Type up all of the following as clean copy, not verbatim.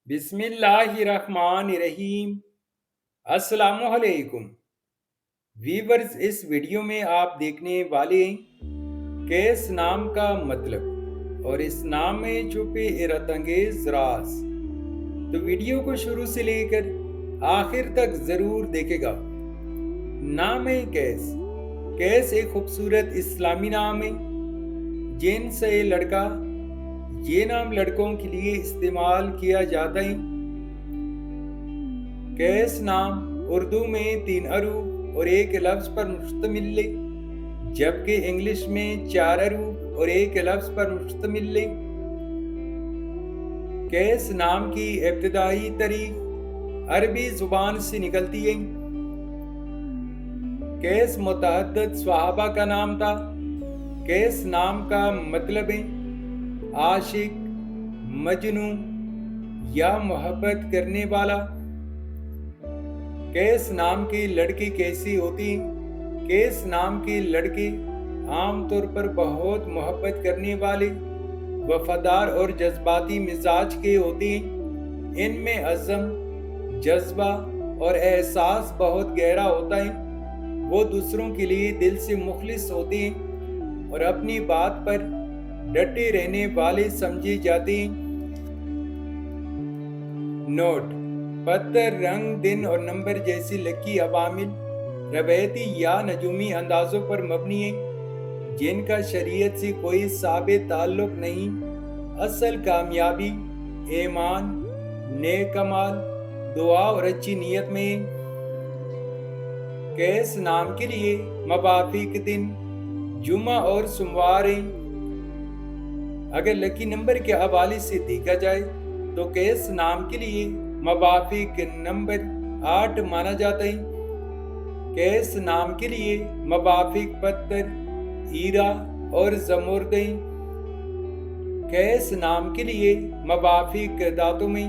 بسم اللہ الرحمن الرحیم۔ السلام علیکم ویورز، اس ویڈیو میں آپ دیکھنے والے ہیں کیس نام کا مطلب اور اس نام میں چھپے حیرت انگیز راز۔ تو ویڈیو کو شروع سے لے کر آخر تک ضرور دیکھے گا۔ نام ہے کیس۔ کیس ایک خوبصورت اسلامی نام ہے۔ جن سے لڑکا، یہ نام لڑکوں کے لیے استعمال کیا جاتا ہے۔ کیس نام اردو میں 3 حروف اور ایک لفظ پر مشتمل ہے، جبکہ انگلش میں 4 حروف اور ایک لفظ پر مشتمل ہے۔ کیس نام کی ابتدائی تاریخ عربی زبان سے نکلتی ہے۔ کیس متعدد صحابہ کا نام تھا۔ کیس نام کا مطلب ہے عاشق، مجنوں یا محبت کرنے والا۔ کیس نام کے لڑکے کیسے ہوتے ہیں؟ کیس نام کے لڑکے عام طور پر بہت محبت کرنے والے، وفادار اور جذباتی مزاج کے ہوتے ہیں۔ ان میں عزم، جذبہ اور احساس بہت گہرا ہوتا ہے۔ وہ دوسروں کے لیے دل سے مخلص ہوتے ہیں اور اپنی بات پر ڈٹے رہنے والے سمجھے جاتے ہیں۔ نوٹ: پتھر، رنگ، دن اور نمبر جیسی لکی عوامل روایتی یا نجومی اندازوں پر مبنی ہیں، جن کا شریعت سے کوئی ثابت تعلق نہیں۔ اصل کامیابی ایمان، نیک اعمال، دعا اور اچھی نیت میں ہے۔ کیس نام کے لیے موافق دن جمعہ اور سوموار ہیں۔ اگر لکی نمبر کے حوالے سے دیکھا جائے تو کیس نام کے لیے موافق نمبر 8 مانا جاتا ہے۔ کیس نام کے لیے موافق پتھر ہیرا اور زمرد ہیں۔ کیس نام کے لیے موافق دھاتوں میں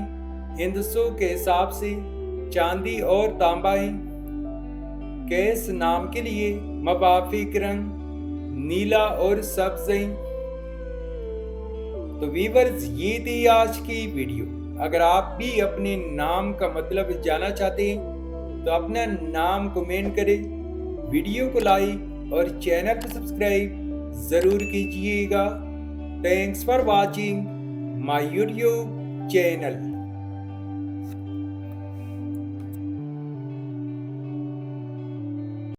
ہندسوں کے حساب سے چاندی اور تانبا ہیں۔ کیس نام کے لیے موافق رنگ نیلا اور سبز ہیں۔ تو ویورز، یہ تھی آج کی ویڈیو۔ اگر آپ بھی اپنے نام کا مطلب جاننا چاہتے ہیں تو اپنا نام کمنٹ کریں، ویڈیو کو لائک اور چینل کو سبسکرائب ضرور کیجیے گا۔ Thanks for watching my YouTube channel.